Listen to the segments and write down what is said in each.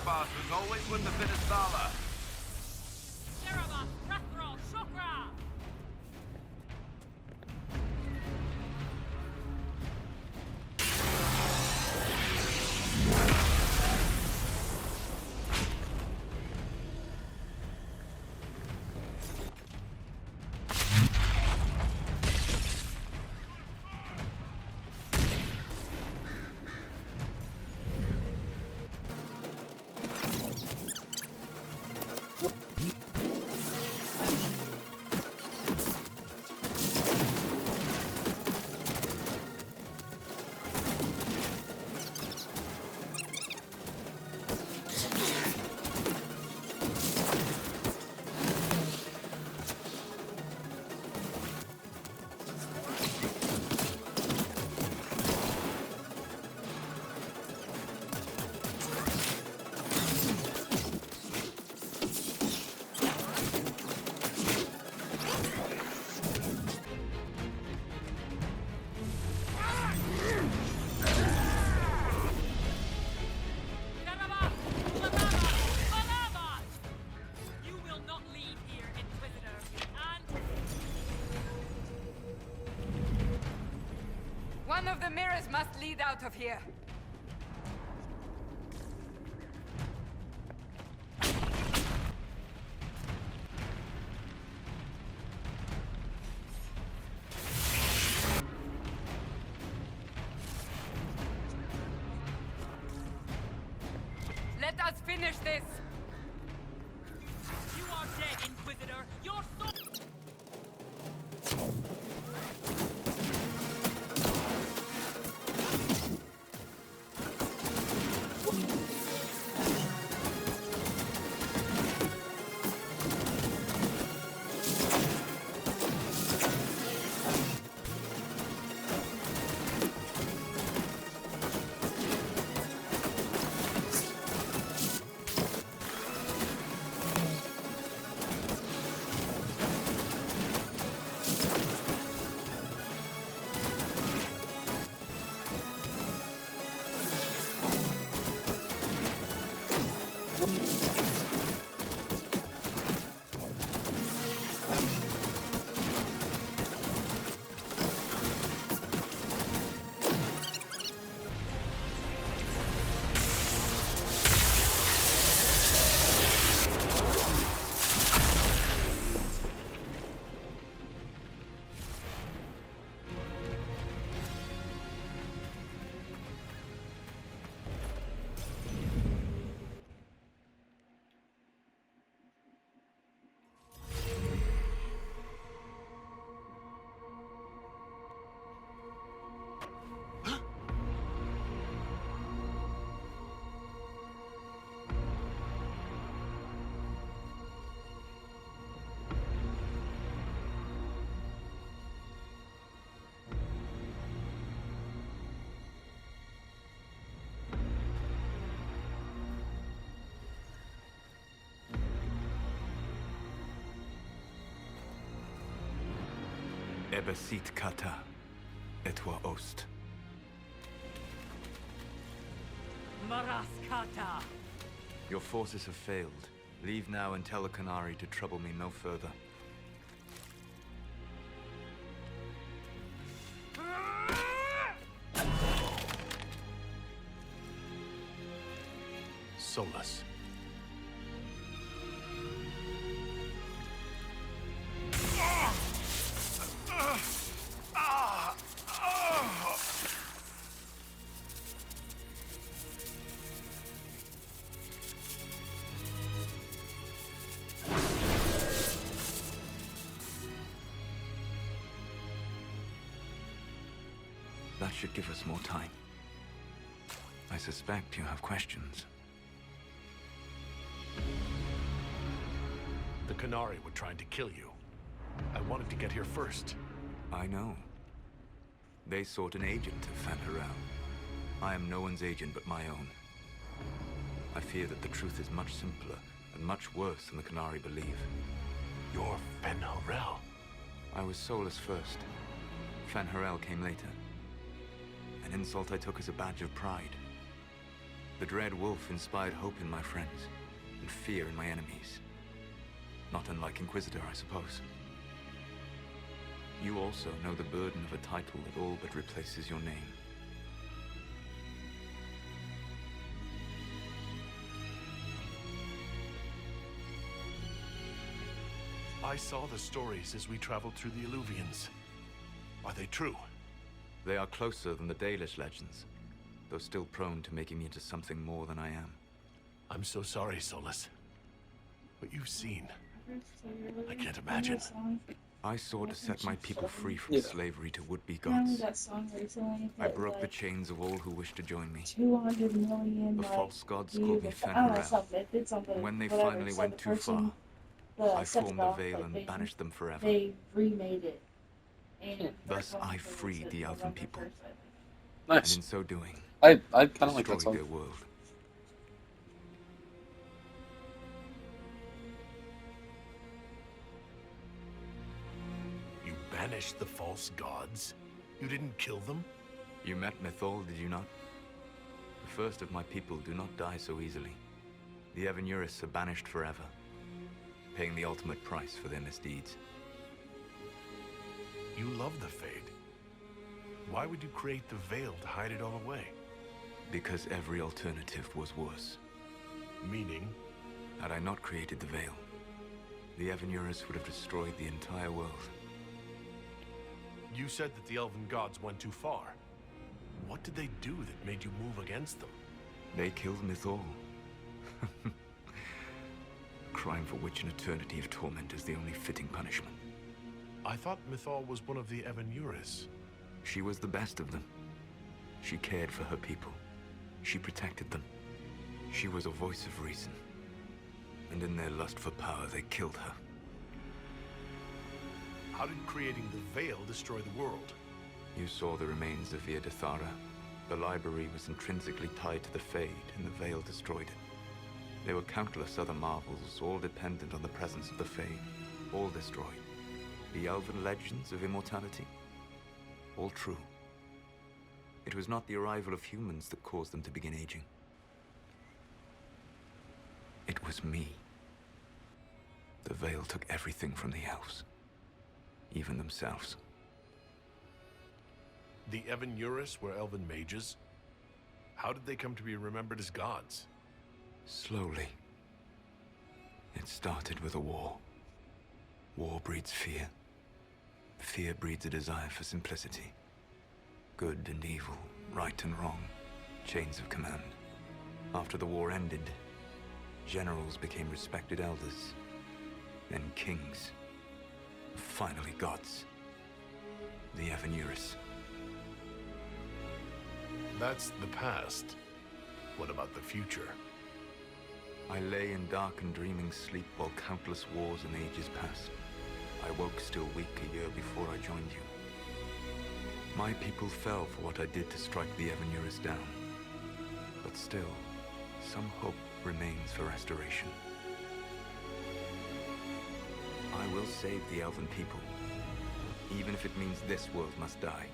Erebos was always with the Finisala. Erebos, Rathrol, Shukra! One of the mirrors must lead out of here. Let us finish this! You are dead, Inquisitor! Your soul... Ebesit kata, etwa ost. Maraskata! Your forces have failed. Leave now and tell the Canary to trouble me no further. Solus. That should give us more time. I suspect you have questions. The Canary were trying to kill you. I wanted to get here first. I know. They sought an agent to Fan Harel. I am no one's agent but my own. I fear that the truth is much simpler and much worse than the Canary believe. You're Fan Harel. I was Solus first. Fan Harel came later. An insult I took as a badge of pride. The Dread Wolf inspired hope in my friends, and fear in my enemies. Not unlike Inquisitor, I suppose. You also know the burden of a title that all but replaces your name. I saw the stories as we traveled through the Illuvians. Are they true? They are closer than the Dalish legends, though still prone to making me into something more than I am. I'm so sorry, Solus. What you've seen, I can't imagine. I sought to set my people free from slavery to would-be gods. That song recently. I broke the chains of all who wished to join me. 200 million. The like, false gods views called me or- I don't know, Fenrir. something. It did something. And when they whatever. finally So went the too person, far, I set formed it the off, veil like, and they- banished them forever. They remade it. And Thus their I song freed was the elven November people. 1st, I think. And Nice. in so doing, I kind of like that destroyed their song. world. You banished the false gods? You didn't kill them? You met Mythol, did you not? The first of my people do not die so easily. The Evanuris are banished forever, paying the ultimate price for their misdeeds. You love the Fade. Why would you create the veil to hide it all away? Because every alternative was worse. Meaning? Had I not created the veil, the Evanuris would have destroyed the entire world. You said that the elven gods went too far. What did they do that made you move against them? They killed Mythol. Crime for which an eternity of torment is the only fitting punishment. I thought Mythol was one of the Evanuris. She was the best of them. She cared for her people. She protected them. She was a voice of reason. And in their lust for power, they killed her. How did creating the veil destroy the world? You saw the remains of Via Dethara. The library was intrinsically tied to the Fade, and the veil destroyed it. There were countless other marvels, all dependent on the presence of the Fade, all destroyed. The elven legends of immortality, all true. It was not the arrival of humans that caused them to begin aging. It was me. The veil took everything from the elves, even themselves. The Evanuris were elven mages? How did they come to be remembered as gods? Slowly. It started with a war. War breeds fear. Fear breeds a desire for simplicity. Good and evil, right and wrong, chains of command. After the war ended, generals became respected elders, then kings, finally gods. The Evanuris. That's the past. What about the future? I lay in dark and dreaming sleep while countless wars and ages passed. I woke still weak a year before I joined you. My people fell for what I did to strike the Evanuris down. But still, some hope remains for restoration. I will save the elven people, even if it means this world must die.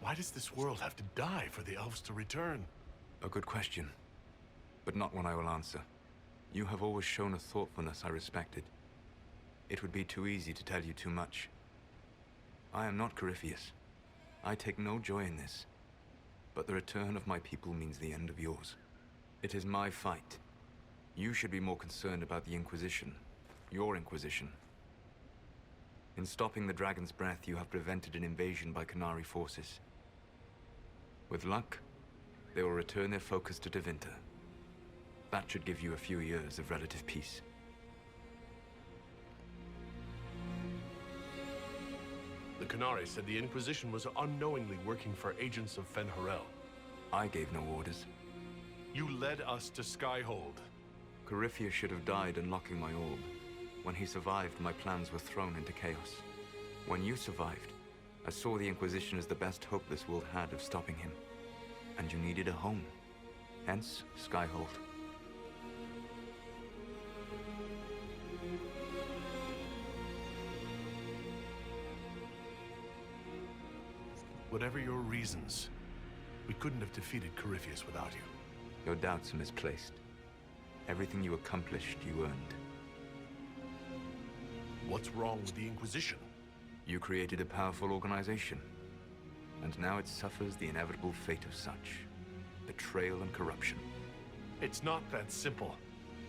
Why does this world have to die for the elves to return? A good question, but not one I will answer. You have always shown a thoughtfulness I respected. It would be too easy to tell you too much. I am not Corypheus. I take no joy in this. But the return of my people means the end of yours. It is my fight. You should be more concerned about the Inquisition. Your Inquisition. In stopping the Dragon's Breath, you have prevented an invasion by Qunari forces. With luck, they will return their focus to Tevinter. That should give you a few years of relative peace. The Qunari said the Inquisition was unknowingly working for agents of Fenrir. I gave no orders. You led us to Skyhold. Corypheus should have died unlocking my orb. When he survived, my plans were thrown into chaos. When you survived, I saw the Inquisition as the best hope this world had of stopping him. And you needed a home. Hence, Skyhold. Whatever your reasons, we couldn't have defeated Corypheus without you. Your doubts are misplaced. Everything you accomplished, you earned. What's wrong with the Inquisition? You created a powerful organization, and now it suffers the inevitable fate of such. Betrayal and corruption. It's not that simple.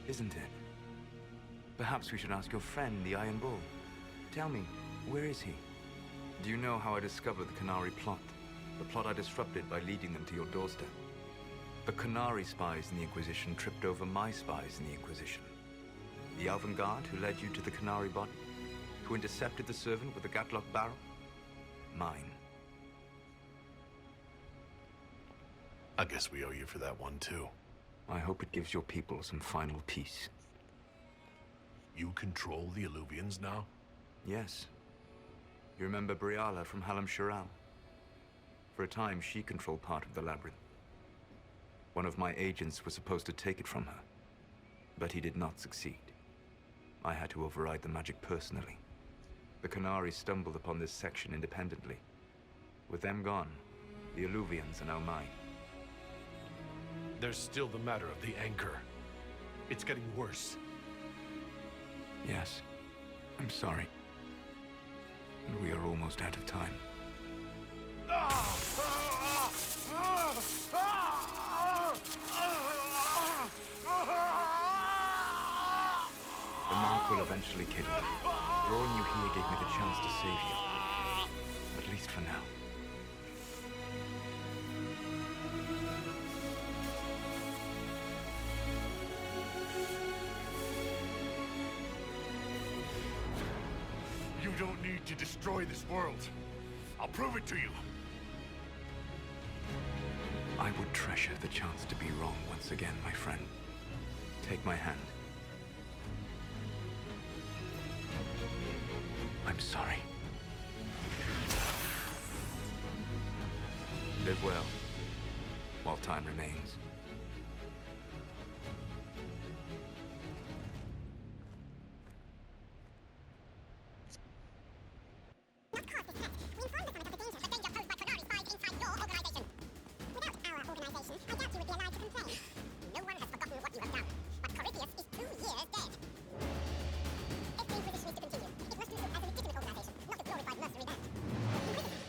Isn't it? Perhaps we should ask your friend, the Iron Bull. Tell me, where is he? Do you know how I discovered the Canary plot? The plot I disrupted by leading them to your doorstep. The Canary spies in the Inquisition tripped over my spies in the Inquisition. The Elven Guard who led you to the Canary body? Who intercepted the servant with the Gatlock barrel? Mine. I guess we owe you for that one, too. I hope it gives your people some final peace. You control the Illuvians now? Yes. You remember Briala from Hallam Shiral? For a time, she controlled part of the labyrinth. One of my agents was supposed to take it from her, but he did not succeed. I had to override the magic personally. The Canary stumbled upon this section independently. With them gone, the Illuvians are now mine. There's still the matter of the anchor. It's getting worse. Yes, I'm sorry. And we are almost out of time. The mark will eventually kill you. Drawing you here gave me the chance to save you. At least for now. You don't need to destroy this world. I'll prove it to you. I would treasure the chance to be wrong once again, my friend. Take my hand. I'm sorry. Live well, while time remains. Not cause this threat. We informed the Summit of the danger posed by Canary spies inside your organization. Without our organization, I doubt you would be alive to complain. No one has forgotten what you have done, but Corypheus is 2 years dead. If the Inquisition is to continue, it must do so as a legitimate organization, not a glorified mercenary band. Inquisition.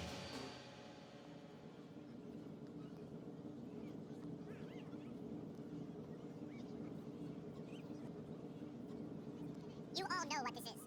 You all know what this is.